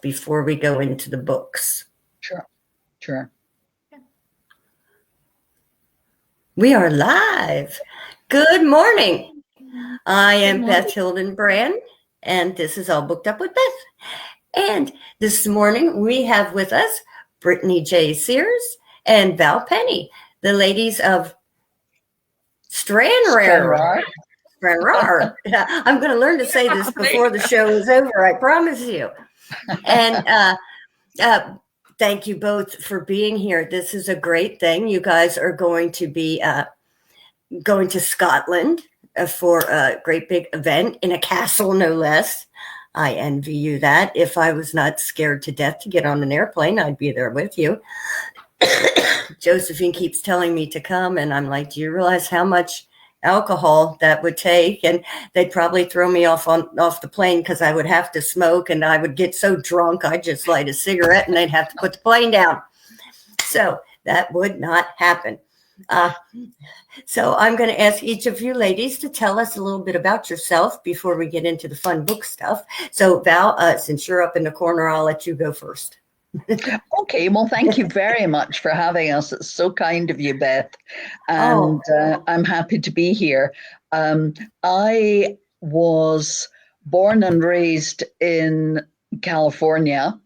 before we go into the books. Sure. We are live. Good morning. I am Beth Hildenbrand, and this is All Booked Up with Beth. And this morning we have with us Brittany J. Sears and Val Penny, the ladies of Stranraer. Stranraer. I'm going to learn to say this before the show is over, I promise you. And thank you both for being here. This is a great thing. You guys are going to be going to Scotland for a great big event in a castle, no less. I envy you that. If I was not scared to death to get on an airplane, I'd be there with you. Josephine keeps telling me to come, and I'm like, do you realize how much alcohol that would take? And they'd probably throw me off the plane because I would have to smoke, and I would get so drunk I'd just light a cigarette and they'd have to put the plane down. So that would not happen. So I'm going to ask each of you ladies to tell us a little bit about yourself before we get into the fun book stuff. So Val, since you're up in the corner, I'll let you go first. Okay, well, thank you very much for having us. It's so kind of you, Beth. And I'm happy to be here. I was born and raised in California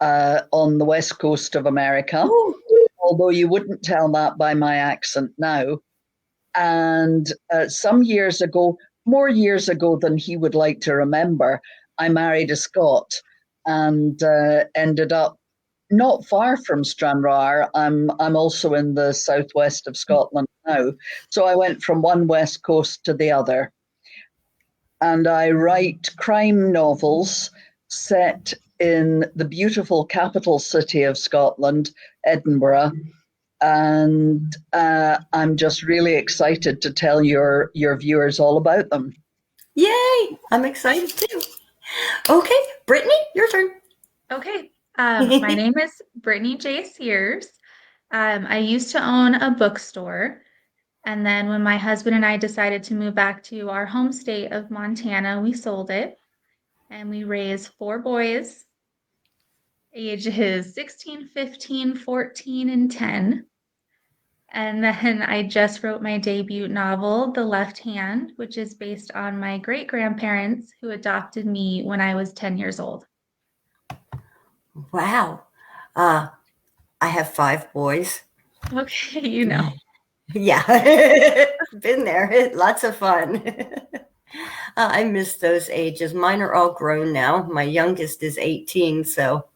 on the west coast of America, although you wouldn't tell that by my accent now. And some years ago, more years ago than he would like to remember, I married a Scot and ended up not far from Stranraer. I'm also in the southwest of Scotland now. So I went from one west coast to the other. And I write crime novels set in the beautiful capital city of Scotland, Edinburgh. And I'm just really excited to tell your viewers all about them. Yay! I'm excited too. Okay, Brittany, your turn. Okay, my name is Brittany J. Sears. I used to own a bookstore, and then when my husband and I decided to move back to our home state of Montana, we sold it, and we raised 4 boys, ages 16, 15, 14, and 10. And then I just wrote my debut novel, The Left Hand, which is based on my great-grandparents who adopted me when I was 10 years old. Wow. I have 5 boys. Okay, you know. Yeah, been there. Lots of fun. I miss those ages. Mine are all grown now. My youngest is 18, so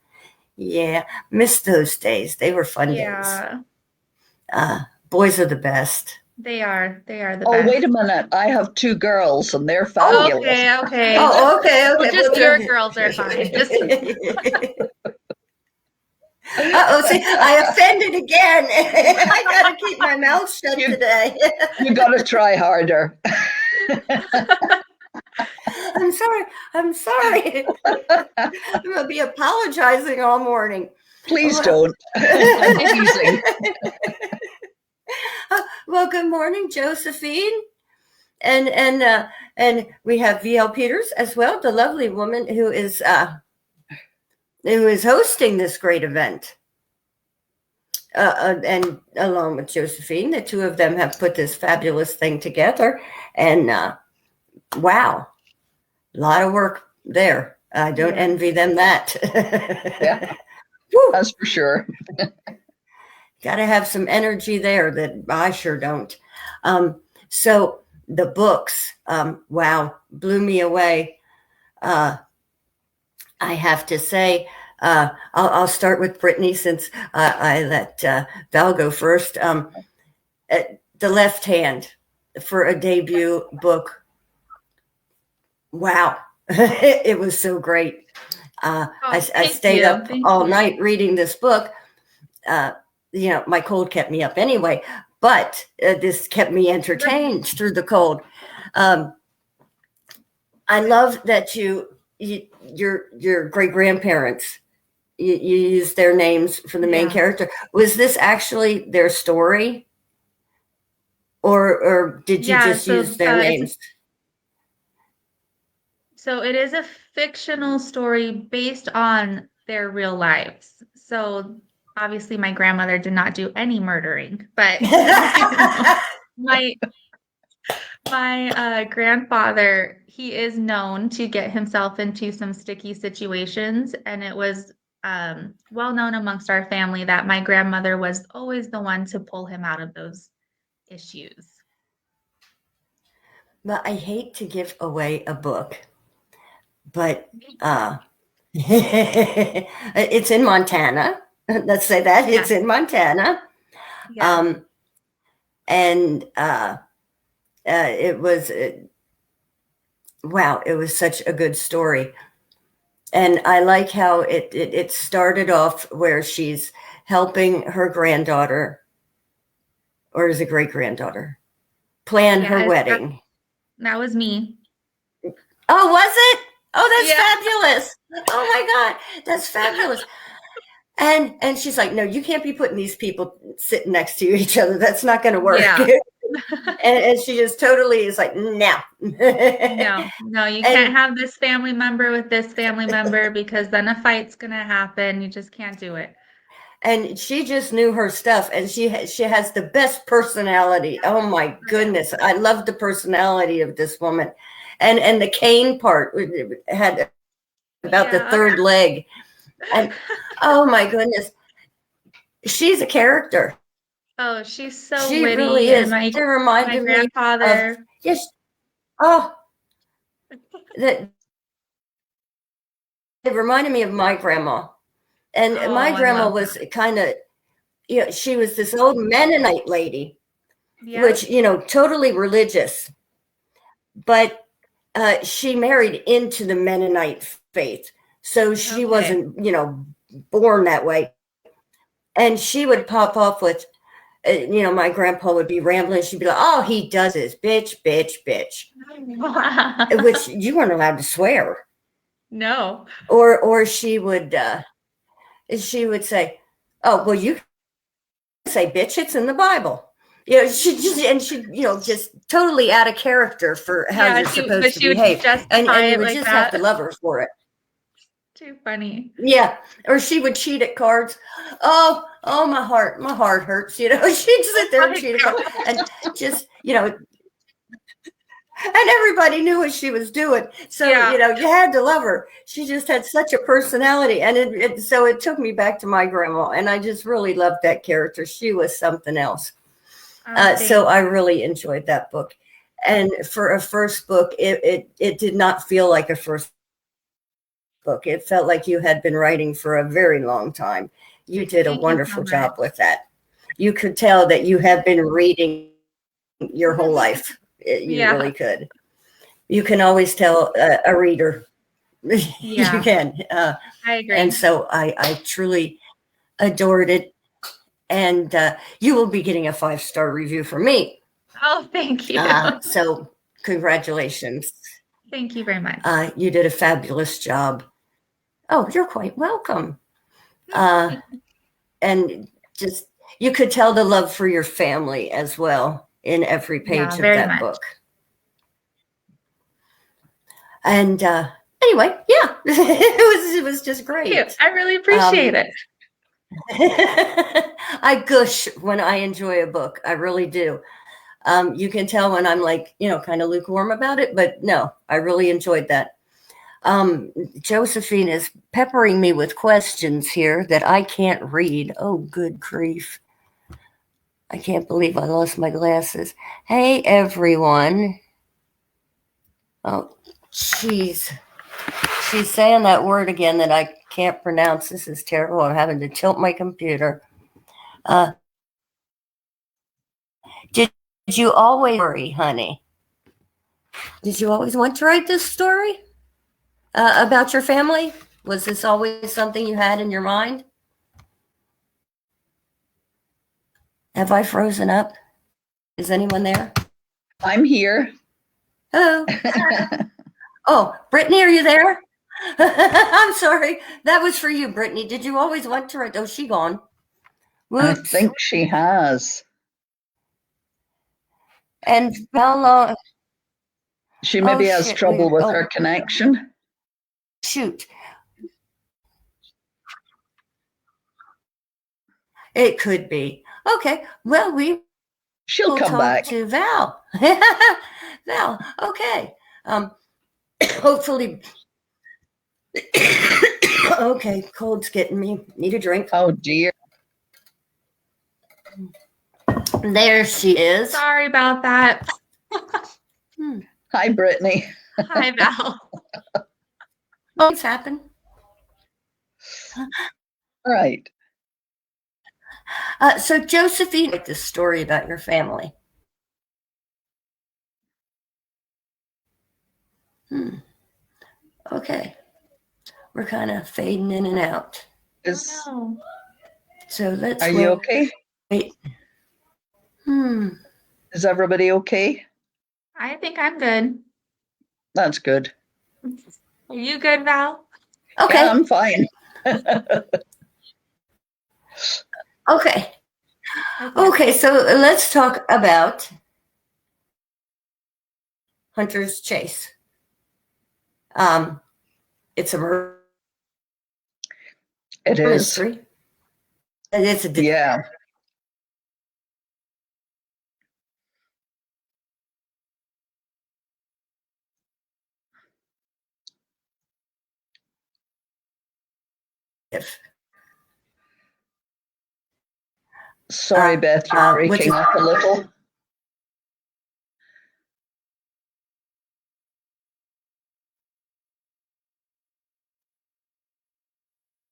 yeah, miss those days. They were fun days. Boys are the best. They are the best. Oh, wait a minute. I have 2 girls and they're fabulous. Okay. Oh, okay. Well, just your girls are fine. See, I offended again. I got to keep my mouth shut today. You got to try harder. I'm sorry. I'm going to be apologizing all morning. Please don't. Well, good morning, Josephine. And we have VL Peters as well, the lovely woman who is hosting this great event. And along with Josephine, the 2 of them have put this fabulous thing together. And wow, a lot of work there. I don't envy them that. Yeah, that's for sure. Got to have some energy there that I sure don't. So the books, wow, blew me away. I have to say, I'll start with Brittany since I let Val go first. The Left Hand for a debut book. Wow, it was so great. I stayed up all night reading this book. My cold kept me up anyway, but this kept me entertained through the cold. I love that your great-grandparents, you used their names for the main character. Was this actually their story? Or did you just use their names? So it is a fictional story based on their real lives. So obviously my grandmother did not do any murdering, but my grandfather, he is known to get himself into some sticky situations, and it was well known amongst our family that my grandmother was always the one to pull him out of those issues. Well, I hate to give away a book, but it's in Montana. Let's say that Yeah. it's in Montana. Yeah. And it was wow, it was such a good story. And I like how it started off where she's helping her granddaughter, or is it great granddaughter, plan her wedding. That was me. Oh, was it? Oh, that's Yeah. fabulous. Oh my God, that's fabulous. And she's like, no, you can't be putting these people sitting next to each other. That's not going to work. Yeah. and she just totally is like, no. No, you can't have this family member with this family member because then a fight's going to happen. You just can't do it. And she just knew her stuff, and she has the best personality. Oh my goodness, I love the personality of this woman, and the cane part had about the third leg, and oh my goodness, she's a character. Oh, she's so she witty. really is. And It reminded my grandfather. me of yes. Oh, that it reminded me of my grandma. And my grandma was kind of, you know, she was this old Mennonite lady, which, you know, totally religious. But she married into the Mennonite faith. So she wasn't, you know, born that way. And she would pop off with, you know, my grandpa would be rambling. She'd be like, oh, he does this, bitch, bitch, bitch. Which you weren't allowed to swear. No. Or she would say, oh, well, you can say bitch, it's in the Bible. You know, she you know, just totally out of character for how you're supposed to behave. And you would just have to love her for it. Too funny. Yeah. Or she would cheat at cards. Oh, my heart hurts. You know, she'd sit there and cheat at cards and just, you know, and everybody knew what she was doing. So, you know, you had to love her. She just had such a personality. And so it took me back to my grandma. And I just really loved that character. She was something else. So I really enjoyed that book. And for a first book, it did not feel like a first book. It felt like you had been writing for a very long time. You did a wonderful job with that. You could tell that you have been reading your whole life. You really could. You can always tell a reader. You can. I agree. And so I truly adored it. And you will be getting a 5-star review from me. Oh, thank you. So congratulations. Thank you very much. You did a fabulous job. Oh, you're quite welcome. And just, you could tell the love for your family as well in every page of that book. And anyway, yeah, it was just great. Thank you. I really appreciate it. I gush when I enjoy a book. I really do. You can tell when I'm like, you know, kind of lukewarm about it, but no, I really enjoyed that. Josephine is peppering me with questions here that I can't read. Oh, good grief. I can't believe I lost my glasses. Hey, everyone. Oh, jeez. She's saying that word again that I can't pronounce. This is terrible. I'm having to tilt my computer. Did you always worry, honey? Did you always want to write this story about your family? Was this always something you had in your mind? Have I frozen up? Is anyone there? I'm here. Hello. Oh, Brittany, are you there? I'm sorry. That was for you, Brittany. Did you always want to write? Oh, she gone. Whoops. I think she has. And how long? She maybe has shit, trouble with her connection. Shoot. It could be. Okay. Well, She'll will come talk back. to Val. Val, okay. Hopefully. Okay, cold's getting me. Need a drink. Oh, dear. There she is. Sorry about that. Hi, Brittany. Hi, Val. What's happened? Right. So, Josephine, like this story about your family. Okay. We're kind of fading in and out. Oh, no. So let's Are you okay? wait. Is everybody okay? I think I'm good. That's good. Are you good, Val? Okay. Yeah, I'm fine. Okay. Okay, so let's talk about Hunter's Chase. It's a murder It is. mystery. It's a Yeah. Sorry, Beth, you're breaking up a little.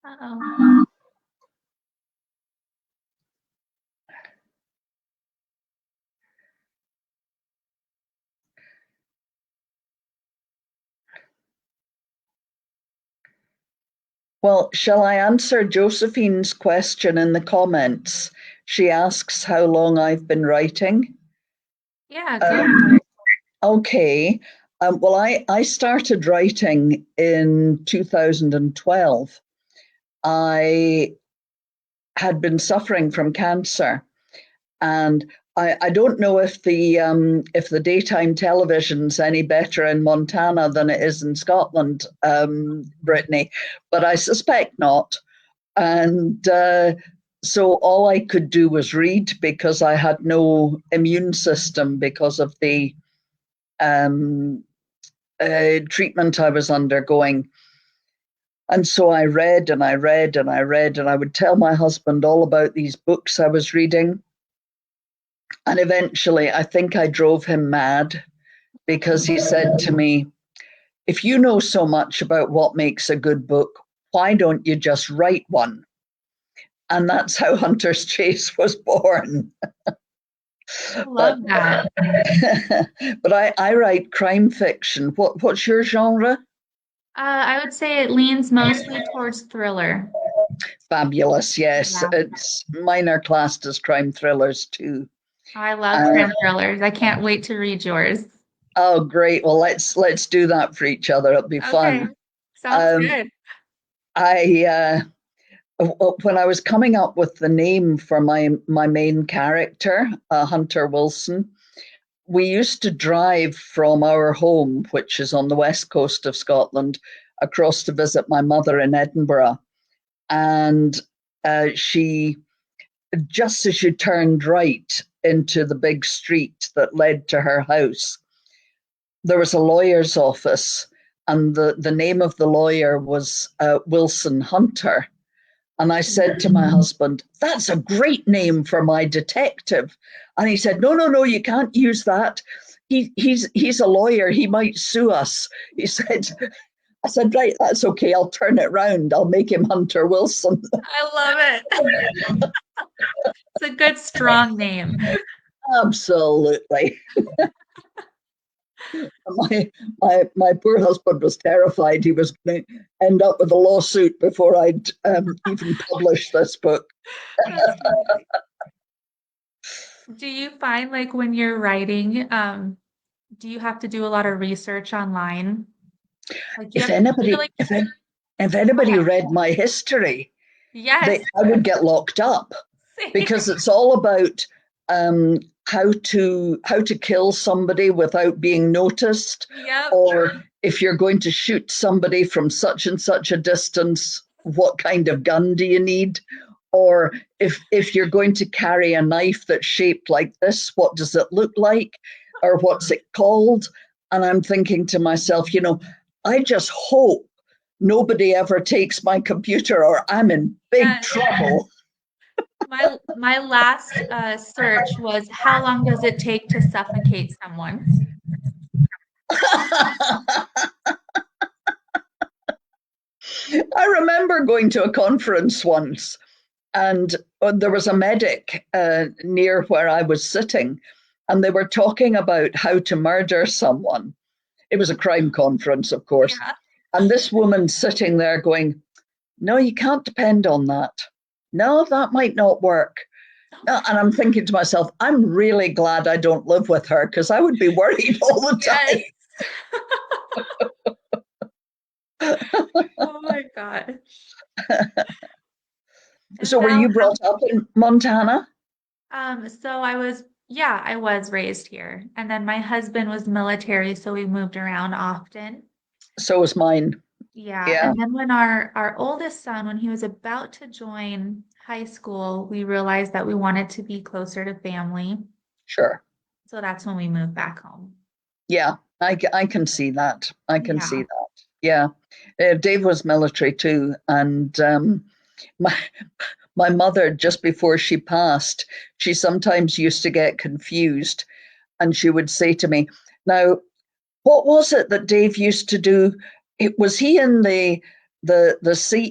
Uh-oh. Well, shall I answer Josephine's question in the comments? She asks how long I've been writing. Yeah, good. Okay. Well, I started writing in 2012. I had been suffering from cancer, and I don't know if the daytime television's any better in Montana than it is in Scotland, Brittany, but I suspect not. And so all I could do was read because I had no immune system because of the treatment I was undergoing. And so I read and I read and I read, and I would tell my husband all about these books I was reading. And eventually, I think I drove him mad because he said to me, if you know so much about what makes a good book, why don't you just write one? And that's how Hunter's Chase was born. I love that. But I write crime fiction. What's your genre? I would say it leans mostly towards thriller. Fabulous, yes. Yeah. It's mine are classed as crime thrillers too. I love crime thrillers. I can't wait to read yours. Oh, great. Well, let's do that for each other. It'll be fun. Okay. Sounds good. When I was coming up with the name for my main character, Hunter Wilson, we used to drive from our home, which is on the west coast of Scotland, across to visit my mother in Edinburgh. And she, just as you turned right into the big street that led to her house, there was a lawyer's office, and the name of the lawyer was Wilson Hunter. And I said to my husband, that's a great name for my detective. And he said, no, you can't use that. He's a lawyer. He might sue us. I said, right, that's okay. I'll turn it round. I'll make him Hunter Wilson. I love it. It's a good, strong name. Absolutely. My poor husband was terrified he was going to end up with a lawsuit before I'd even published this book. Do you find like when you're writing, do you have to do a lot of research online? Like, If anybody read my history, yes, I would get locked up because it's all about how to kill somebody without being noticed, Yep. or if you're going to shoot somebody from such and such a distance, what kind of gun do you need? Or if you're going to carry a knife that's shaped like this, what does it look like? Or what's it called? And I'm thinking to myself, I just hope nobody ever takes my computer or I'm in big Yes. trouble. My last search was how long does it take to suffocate someone? I remember going to a conference once, and there was a medic near where I was sitting, and they were talking about how to murder someone. It was a crime conference, of course. Yeah. And this woman sitting there going, no, you can't depend on that. No, that might not work. No, and I'm thinking to myself, I'm really glad I don't live with her because I would be worried all the Yes. time. Oh my gosh. So And were now, you brought up in Montana? so I was raised here. And then my husband was military, so we moved around often. So was mine. Yeah. Yeah, And then when our oldest son, when he was about to join high school, we realized that we wanted to be closer to family. sure. So that's when we moved back home. Yeah, I can see that. I can see Yeah. that. Yeah. Dave was military too. And my, my mother, just before she passed, she sometimes used to get confused. And she would say to me, now, what was it that Dave used to do? Was he in the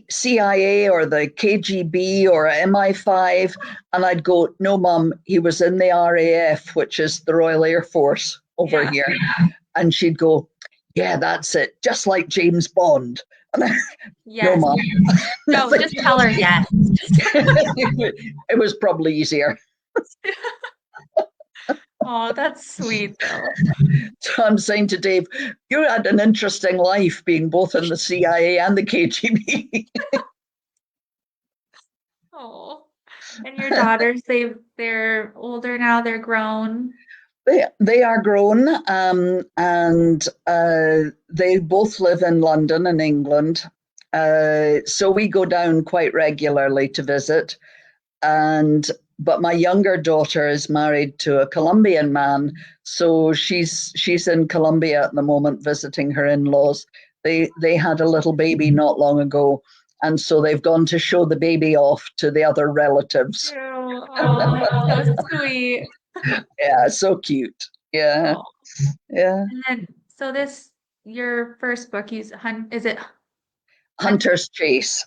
CIA or the KGB or MI5? And I'd go, no, Mum, he was in the RAF, which is the Royal Air Force over Yeah. here. And she'd go, yeah, that's it, just like James Bond. And I, no, Yes. Mum. No, just tell her yes. It was probably easier. Oh, that's sweet though. So I'm saying to Dave, you had an interesting life being both in the CIA and the KGB. Oh. And your daughters, they're older now, they're grown. They are grown, and they both live in London and England. So we go down quite regularly to visit. But my younger daughter is married to a Colombian man, so she's in Colombia at the moment visiting her in-laws. They had a little baby not long ago, and so they've gone to show the baby off to the other relatives. Oh, so sweet. Yeah, so cute. Yeah, Oh. yeah. And then, so your first book, is it Hunt? Hunter's Chase.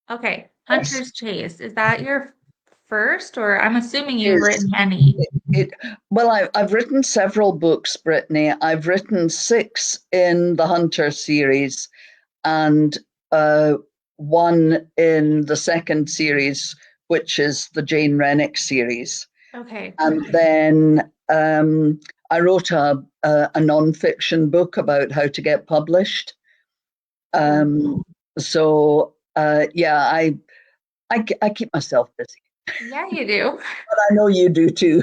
Okay, Yes, Hunter's Chase. Is that your first, or I'm assuming it you've is. written many? Well, I've written several books, Brittany. I've written 6 in the Hunter series and uh, one in the second series, which is the Jane Rennick series. Okay. And then I wrote a nonfiction book about how to get published. Oh, So yeah, I keep myself busy. yeah, you do. But I know you do too.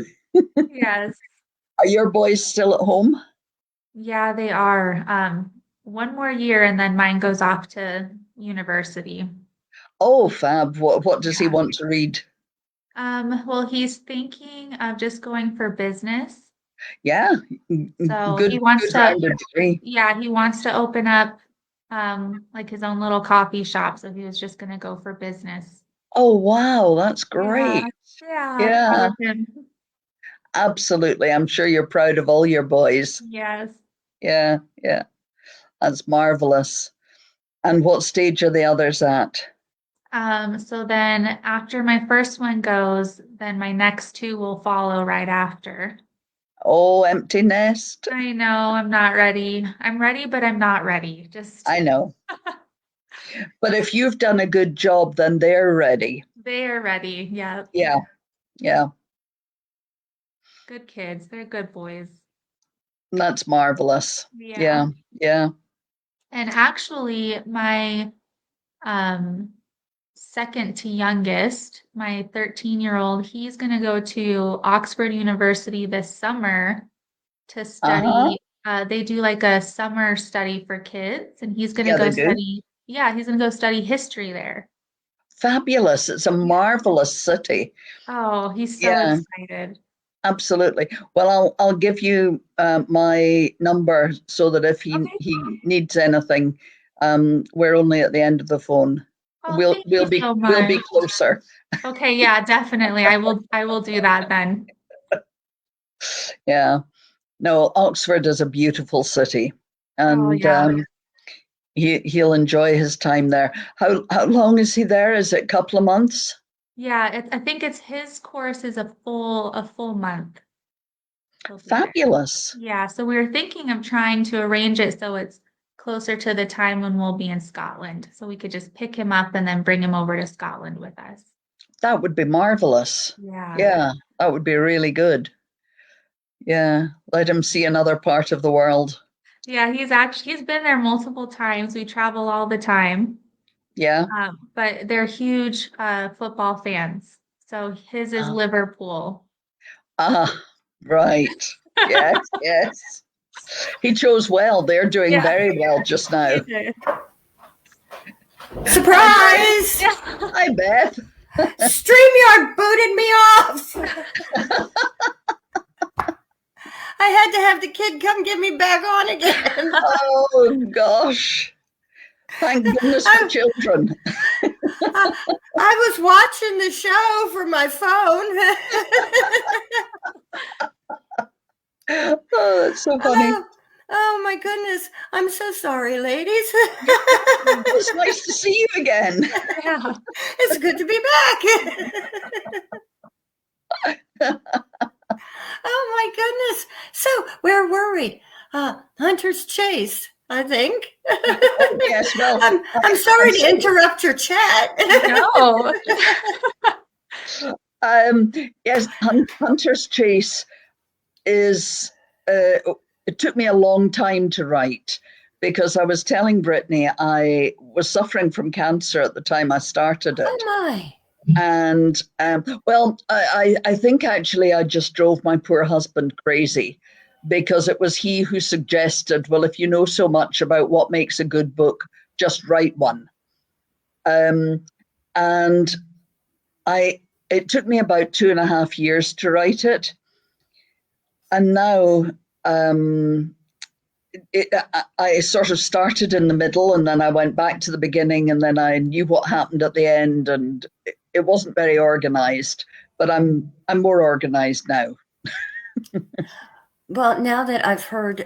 Yes. Are your boys still at home? Yeah, they are. One more year and then mine goes off to university. Oh, fab. What does he Yeah. want to read? Well, he's thinking of just going for business. Yeah, So good he wants good to, rounded degree. yeah, he wants to open up like his own little coffee shop. So he was just gonna go for business. Oh, wow, that's Yeah, great. yeah, proud Yeah, of him. absolutely. I'm sure you're proud of all your boys. Yes. Yeah, yeah, that's marvelous. And what stage are the others at? So then after my first one goes, then my next two will follow right after. Oh, empty nest. I know I'm not ready. I'm ready, but I'm not ready. Just I know. But if you've done a good job, then they're ready. they are ready. Yeah. Yeah, yeah, Good kids. They're good boys. that's marvelous. Yeah. Yeah, yeah. And actually, my um second to youngest, my 13-year-old, he's going to go to Oxford University this summer to Uh-huh. study. They do like a summer study for kids, and he's going to Yeah, go they do. study. Yeah, he's going to go study history there. Fabulous. It's a Yeah. marvelous city. Oh, he's so Yeah, excited. absolutely. Well, I'll give you my number so that if Okay. he needs anything, we're only at the end of the phone. Oh, thank you so We'll much. be closer. Okay, yeah, definitely. I will do that then. Yeah. No, Oxford is a beautiful city, Oh, and yeah. he'll enjoy his time there. How long is he there? Is it a couple of months? Yeah, I think it's his course is a full month he'll be there. Fabulous. Yeah, so we were thinking of trying to arrange it so it's closer to the time when we'll be in Scotland. So we could just pick him up and then bring him over to Scotland with us. That would be marvelous. Yeah. Yeah, that would be really good. Yeah, let him see another part of the world. Yeah, he's been there multiple times. We travel all the time. Yeah. But they're huge football fans. So his is Ah, Liverpool. right. Yes, yes. He chose well. They're doing Yeah, very well just now. he did. Surprise! Yeah. Hi, Beth. StreamYard booted me off. I had to have the kid come get me back on again. Oh, gosh. Thank goodness for children. I was watching the show from my phone. Oh, that's so funny. Oh my goodness. I'm so sorry, ladies. It's nice to see you again. Yeah. It's good to be back. Oh my goodness. So where were we? Hunter's Chase, I think. Oh, yes, well, I'm sorry to interrupt your chat. No. Yes, Hunter's Chase is, it took me a long time to write because I was telling Brittany I was suffering from cancer at the time I started it. Oh my. And well, I think actually I just drove my poor husband crazy because it was he who suggested, well, if you know so much about what makes a good book, just write one. And it took me about 2.5 years to write it. And now I sort of started in the middle and then I went back to the beginning and then I knew what happened at the end and it wasn't very organized, but I'm more organized now. Well, now that I've heard,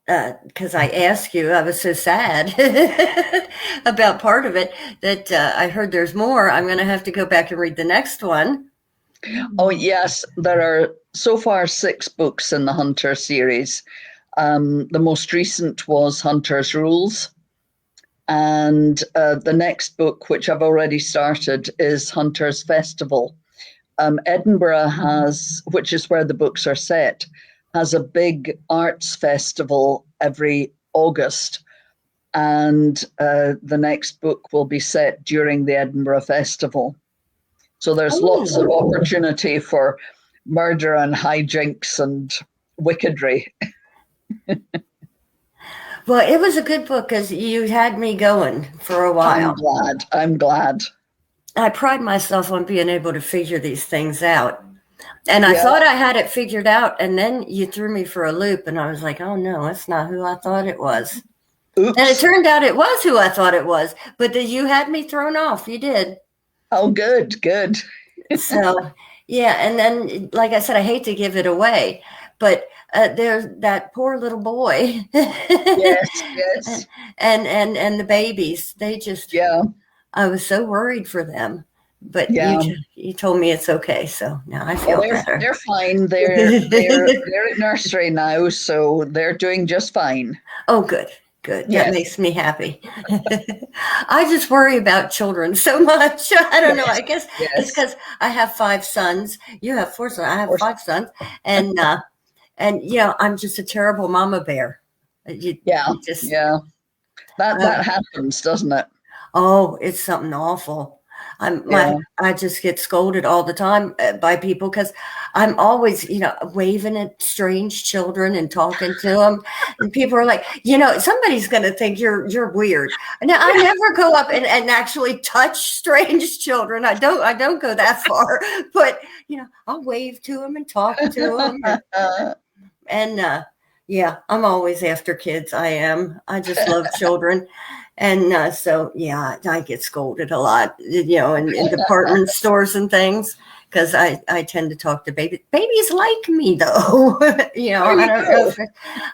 because I asked you, I was so sad about part of it that I heard there's more. I'm going to have to go back and read the next one. Oh, yes, there are so far 6 books in the Hunter series. The most recent was Hunter's Rules. And the next book, which I've already started, is Hunter's Festival. Edinburgh has, which is where the books are set, has a big arts festival every August. And the next book will be set during the Edinburgh Festival. So there's lots of opportunity for murder and hijinks and wickedry. Well, it was a good book because you had me going for a while. I'm glad. I pride myself on being able to figure these things out. And I thought I had it figured out, and then you threw me for a loop, and I was like, oh, no, that's not who I thought it was. Oops. And it turned out it was who I thought it was, but you had me thrown off. You did. Oh, good. So, yeah, and then, like I said, I hate to give it away, but there's that poor little boy. Yes. And the babies, they just, I was so worried for them. But you told me it's okay, so now I feel better. They're fine. They're at nursery now, so they're doing just fine. Oh, good. That makes me happy. I just worry about children so much. I don't know. I guess it's because I have 5 sons. You have 4 sons. I have 5 sons, and I'm just a terrible mama bear. That happens, doesn't it? Oh, it's something awful. Yeah. I just get scolded all the time by people because I'm always, waving at strange children and talking to them, and people are like, somebody's going to think you're weird. Now I never go up and actually touch strange children. I don't go that far, but I'll wave to them and talk to them, and yeah, I'm always after kids. I am. I just love children. And so, yeah, I get scolded a lot, in department stores and things, because I tend to talk to babies. Babies like me, though. I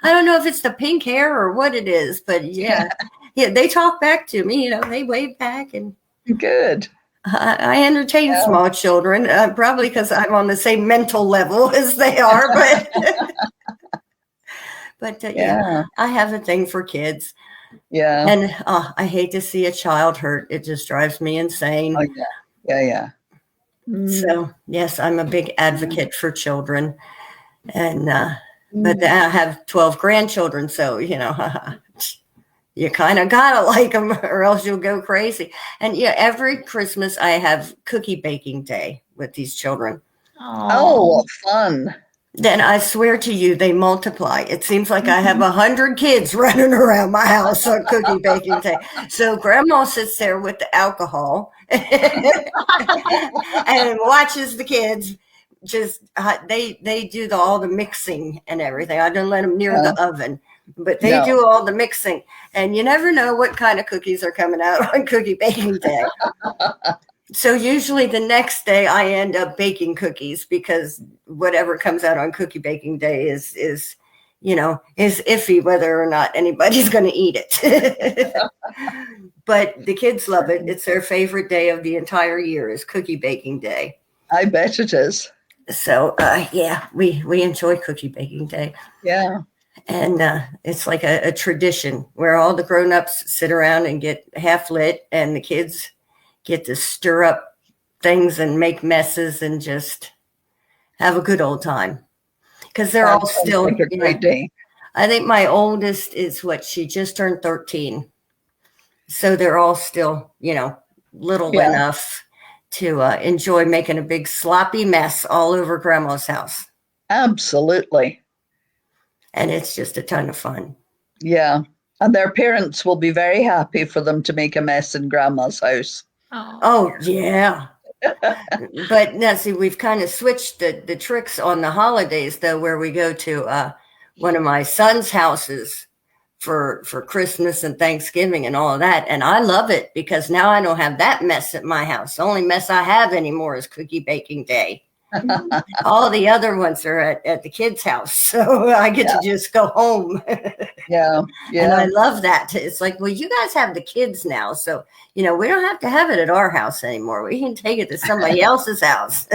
don't know if it's the pink hair or what it is, but yeah, they talk back to me. They wave back, and good. I entertain small children, probably because I'm on the same mental level as they are, but yeah, I have a thing for kids. Yeah. And I hate to see a child hurt. It just drives me insane. Oh, yeah. So, yes, I'm a big advocate for children. And, but I have 12 grandchildren. So, you kind of got to like them or else you'll go crazy. And every Christmas I have cookie baking day with these children. Oh, fun. Then I swear to you, they multiply. It seems like I have 100 kids running around my house on cookie baking day. So grandma sits there with the alcohol and watches the kids. Just they do all the mixing and everything. I don't let them near the oven, but they do all the mixing. And you never know what kind of cookies are coming out on cookie baking day. So usually the next day I end up baking cookies because whatever comes out on cookie baking day is iffy whether or not anybody's going to eat it. But the kids love it. It's their favorite day of the entire year is cookie baking day. I bet it is. So yeah, we enjoy cookie baking day. Yeah. And it's like a tradition where all the grown-ups sit around and get half lit and the kids get to stir up things and make messes and just have a good old time. Because they're all still, like a great day. I think my oldest is she just turned 13. So they're all still, little enough to enjoy making a big sloppy mess all over grandma's house. Absolutely. And it's just a ton of fun. Yeah. And their parents will be very happy for them to make a mess in grandma's house. Oh yeah. But now see, we've kind of switched the tricks on the holidays though, where we go to one of my son's houses for Christmas and Thanksgiving and all of that. And I love it because now I don't have that mess at my house. The only mess I have anymore is cookie baking day. All the other ones are at the kids' house. So I get to just go home. Yeah. And I love that. It's like, well, you guys have the kids now. So, we don't have to have it at our house anymore. We can take it to somebody else's house.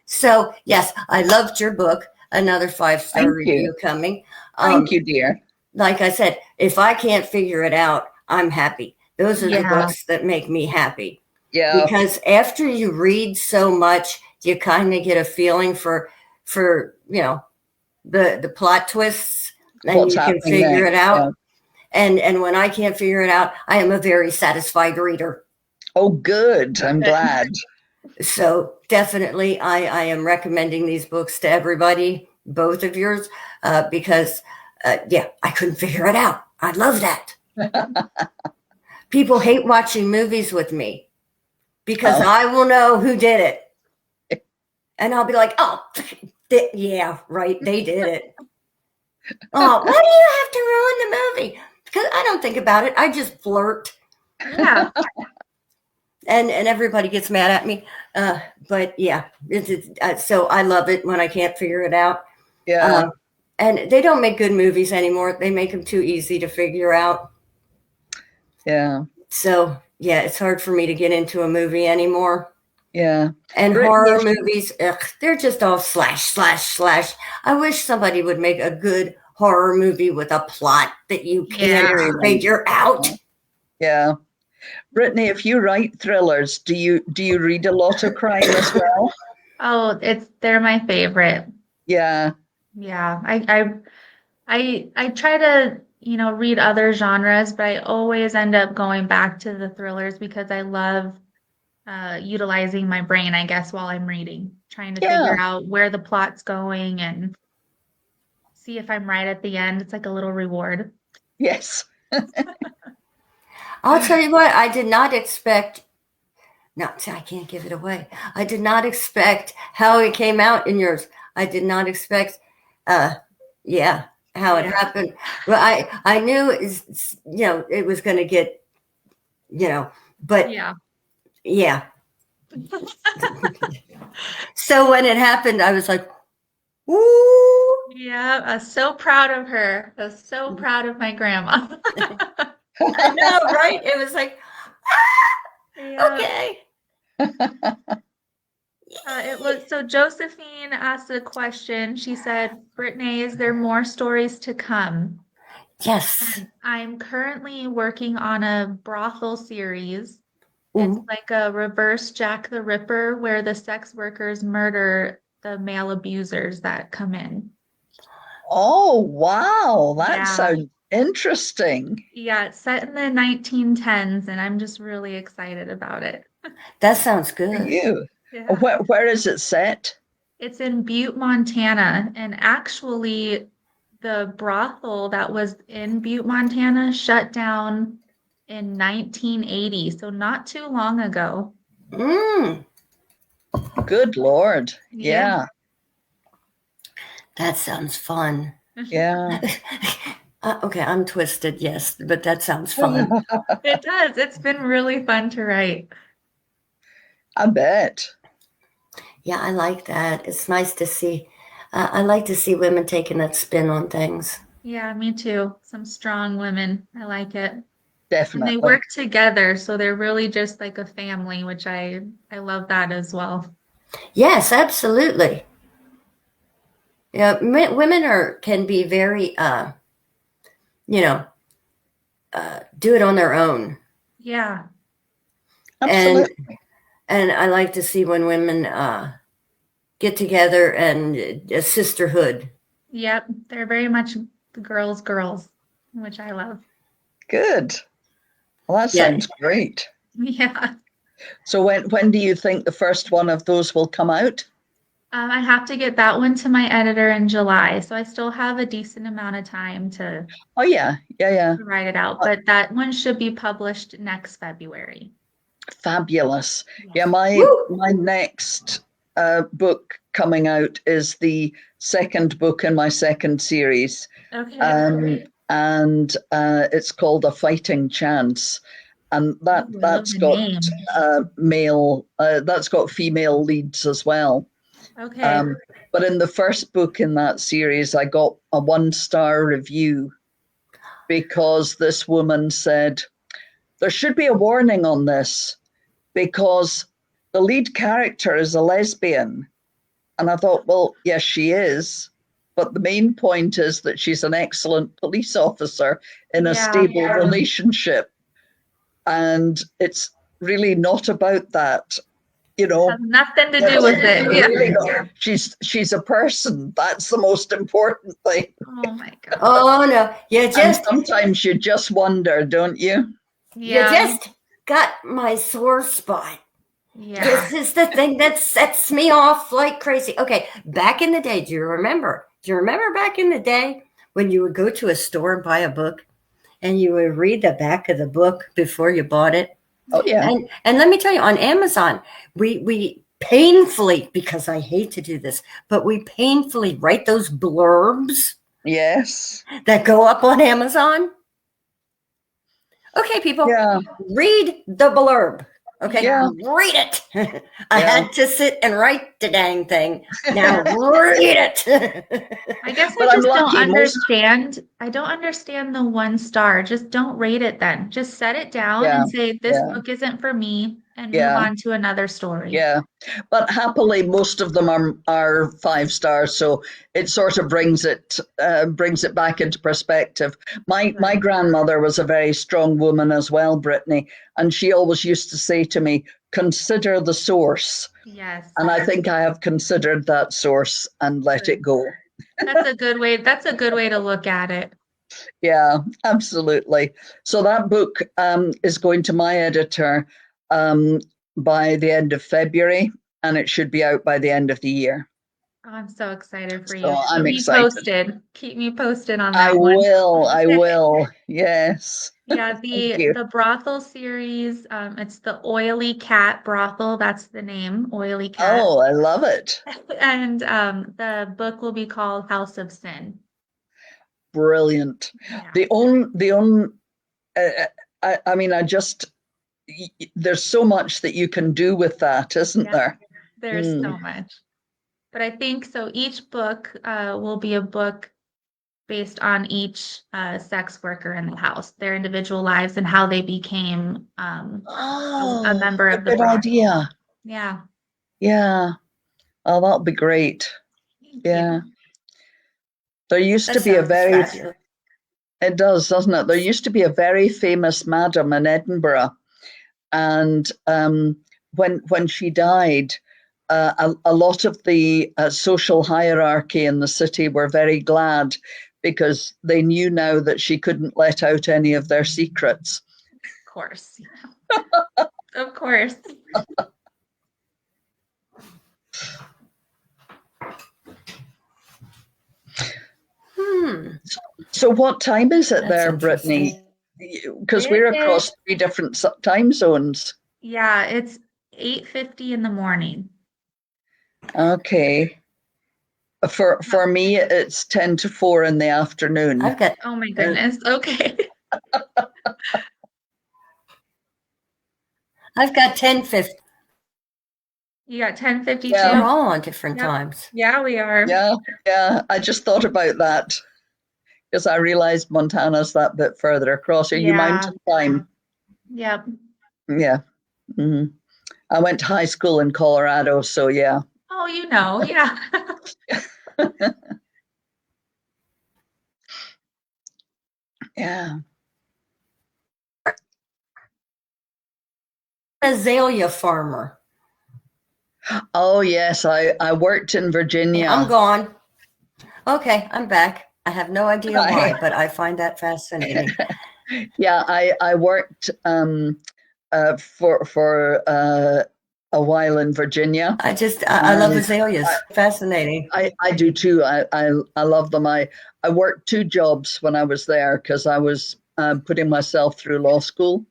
So, yes, I loved your book. Another 5-star review coming. Thank you, dear. Like I said, if I can't figure it out, I'm happy. Those are the books that make me happy. Yeah. Because after you read so much, you kind of get a feeling for the plot twists, and you can figure it out. Yeah. And when I can't figure it out, I am a very satisfied reader. Oh, good. I'm glad. So definitely I am recommending these books to everybody, both of yours, because I couldn't figure it out. I love that. People hate watching movies with me because I will know who did it. And I'll be like, oh, yeah, right. They did it. Oh, why do you have to ruin the movie? Because I don't think about it. I just flirt. Yeah. And everybody gets mad at me. But yeah, so I love it when I can't figure it out. Yeah. And they don't make good movies anymore. They make them too easy to figure out. Yeah. So yeah, it's hard for me to get into a movie anymore. Yeah. And horror movies, they're just all slash. I wish somebody would make a good horror movie with a plot that you can't figure out. Yeah. Brittany, if you write thrillers, do you read a lot of crime as well? Oh, they're my favorite. Yeah. Yeah. I try to, read other genres, but I always end up going back to the thrillers because I love utilizing my brain, I guess, while I'm reading, trying to figure Yeah. out where the plot's going and see if I'm right at the end. It's like a little reward. Yes. I'll tell you what, I did not expect. No, see, I can't give it away. I did not expect how it came out in yours. I did not expect, yeah, how it happened. Well, I knew it was going to get, but Yeah. yeah. So when it happened, I was like, ooh. Yeah, I was so proud of her. I was so proud of my grandma. I know, right? It was like, Yeah. okay. It was so Josephine asked a question. She said, Brittany, is there more stories to come? Yes. I'm currently working on a brothel series. It's Ooh. like a reverse Jack the Ripper where the sex workers murder the male abusers that come in. Oh, wow. That Yeah. sounds interesting. Yeah, it's set in the 1910s, and I'm just really excited about it. That sounds For good. you. Yeah. Where is it set? It's in Butte, Montana, and actually the brothel that was in Butte, Montana shut down in 1980, so not too long ago. Mm, Good Lord. Yeah. Yeah. that sounds fun. Yeah. Okay, I'm twisted, yes, but that sounds fun. It does. It's been really fun to write. I bet. Yeah, I like that. It's nice to see. I like to see women taking that spin on things. Yeah, me too. Some strong women. I like it. And they Definitely. work together, so they're really just like a family, which I love that as well. Yes, absolutely. Yeah, women can be very, you know, do it on their own, Yeah. and Absolutely. I like to see when women get together and a sisterhood. Yep. They're very much the girls, which I love. Good. Well, that Yeah, sounds great. Yeah. So when do you think the first one of those will come out? I have to get that one to my editor in July, so I still have a decent amount of time to Oh yeah, yeah, yeah. write it out, but that one should be published next February. Fabulous. Yes. Yeah, my woo, my next book coming out is the second book in my second series, Okay. and it's called A Fighting Chance, and Ooh, I love the name. that's got female leads as well. Okay. Um, but in the first book in that series, I got a 1-star review because this woman said, there should be a warning on this because the lead character is a lesbian. And I thought, well, yes, she is. But the main point is that she's an excellent police officer in a Yeah. stable relationship. And it's really not about that, you Has know. nothing to do with it. Yeah. Really she's a person. That's the most important thing. Oh my God. oh no, And sometimes you just wonder, don't you? you Yeah. just got my sore spot. Yeah. This is the thing that sets me off like crazy. Okay, back in the day, do you remember? Do you remember back in the day when you would go to a store and buy a book and you would read the back of the book before you bought it? Oh yeah. And let me tell you, on Amazon, we painfully, because I hate to do this, but we painfully write those blurbs Yes. that go up on Amazon. Okay, people, Yeah. read the blurb. Okay, Yeah. read it. I Yeah. had to sit and write the dang thing. Now read it. I guess I But I'm just don't lucky. understand. I don't understand the 1 star. Just don't rate it then. Just set it down Yeah. and say, this Yeah. book isn't for me, and move Yeah. on to another story. Yeah, but happily, most of them are 5 stars, so it sort of brings it back into perspective. My grandmother was a very strong woman as well, Brittany, and she always used to say to me, "Consider the source," Yes. and I think I have considered that source and let it go. That's a good way. That's a good way to look at it. Yeah, absolutely. So that book is going to my editor by the end of February, and it should be out by the end of the year. Oh, I'm so excited for So you. Keep I'm me excited. posted. Keep me posted on I that one. will. I will. Yes. Yeah, Thank you. the brothel series, it's the Oily Cat Brothel. That's the name, Oily Cat. Oh, I love it. And the book will be called House of Sin. Brilliant. Yeah. The only, I mean, there's so much that you can do with that, isn't Yeah, there? there's Mm. so much. But I think so each book will be a book based on each sex worker in the house, their individual lives and how they became a Oh, member a of the good brothel. idea. Yeah. Yeah. Oh, that'll be great. Thank you. Yeah. There used That to be a sounds very, fabulous. it does, doesn't it? There used to be a very famous madam in Edinburgh. And when she died, a lot of the social hierarchy in the city were very glad because they knew now that she couldn't let out any of their secrets. Of course. Of course. So what time is it That's there, interesting. Brittany? Because It we're is, across 3 different time zones. yeah, it's 8:50 in the morning. Okay. For me, it's 10 to 4 in the afternoon. I've got Oh my goodness. Okay. I've got 10:50. You got Yeah, We're 10:52? all on different Yep. times. Yeah, we are. yeah, yeah. I just thought about that because I realized Montana's that bit further across. Are you Yeah. mountain time? Yep. Yeah. Hmm. I went to high school in Colorado, so yeah. Oh, yeah. Yeah. Azalea farmer. Oh, yes. I worked in I'm Virginia. gone. Okay, I'm back. I have no idea I, why, but I find that fascinating. yeah, I worked for a while in Virginia, I love and azaleas. Fascinating. I do too. I love them. I worked 2 jobs when I was there because I was putting myself through law school,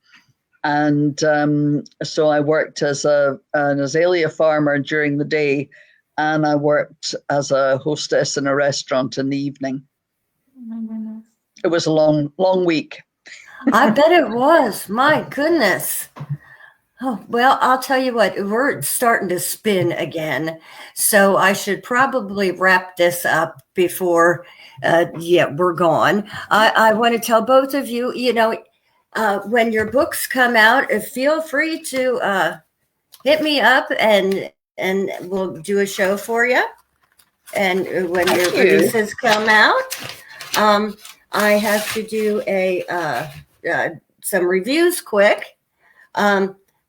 and so I worked as an azalea farmer during the day, and I worked as a hostess in a restaurant in the evening. Oh my goodness. It was a long week. I bet it was. My goodness. Oh, well, I'll tell you what, we're starting to spin again. So I should probably wrap this up before, we're gone. I want to tell both of you, when your books come out, feel free to hit me up and we'll do a show for you. And when your Thank you. releases come out, I have to do some reviews quick.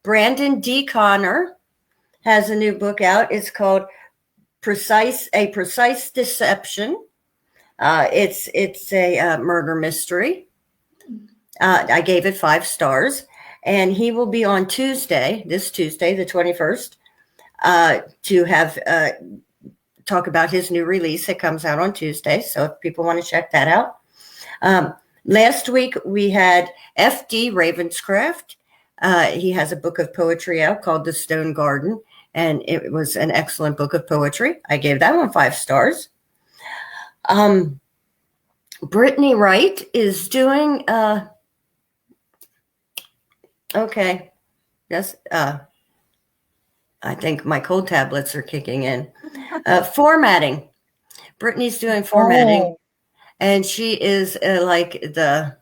Brandon D. Connor has a new book out. It's called A Precise Deception. It's a murder mystery. I gave it 5 stars, and he will be on this Tuesday, the 21st, to have talk about his new release. It comes out on Tuesday, so if people want to check that out. Last week we had F.D. Ravenscraft. He has a book of poetry out called The Stone Garden, and it was an excellent book of poetry. I gave that one 5 stars. Brittany Wright is doing, okay, yes, I think my cold tablets are kicking in. Formatting. Brittany's doing formatting, Oh, and she is like the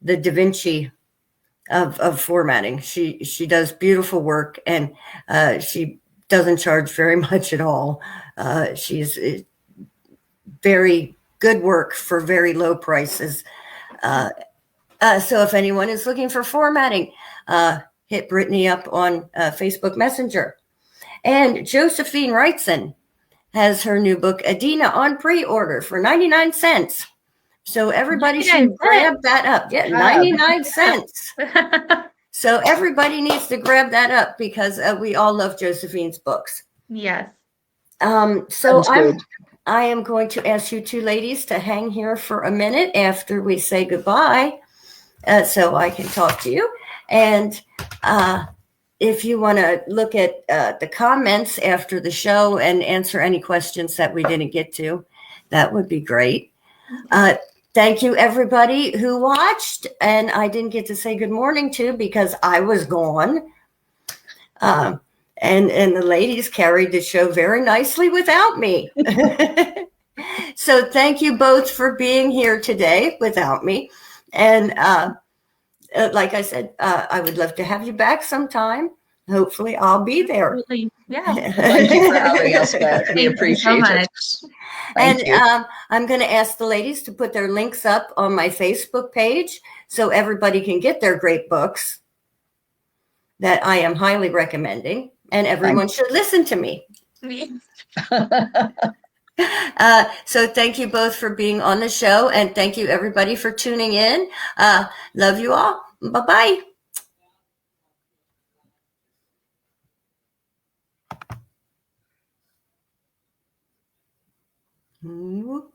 Da Vinci of formatting. She does beautiful work, and she doesn't charge very much at all. She's very good work for very low prices. So if anyone is looking for formatting, hit Brittany up on Facebook Messenger. And Josephine Wrightson has her new book, Adina, on pre-order for 99 cents So everybody 99 should grab that up. Yeah, 99 cents. So everybody needs to grab that up because we all love Josephine's books. Yes. So I am going to ask you two ladies to hang here for a minute after we say goodbye, so I can talk to you. And if you want to look at the comments after the show and answer any questions that we didn't get to, that would be great. Thank you, everybody who watched. And I didn't get to say good morning to because I was gone. And the ladies carried the show very nicely without me. So thank you both for being here today without me. And like I said, I would love to have you back sometime. Hopefully I'll be there. Absolutely. Yeah. Thank you for having us, Beth. We appreciate it. And I'm going to ask the ladies to put their links up on my Facebook page so everybody can get their great books that I am highly recommending. And everyone should listen to me. So thank you both for being on the show. And thank you, everybody, for tuning in. Love you all. Bye-bye. Ooh.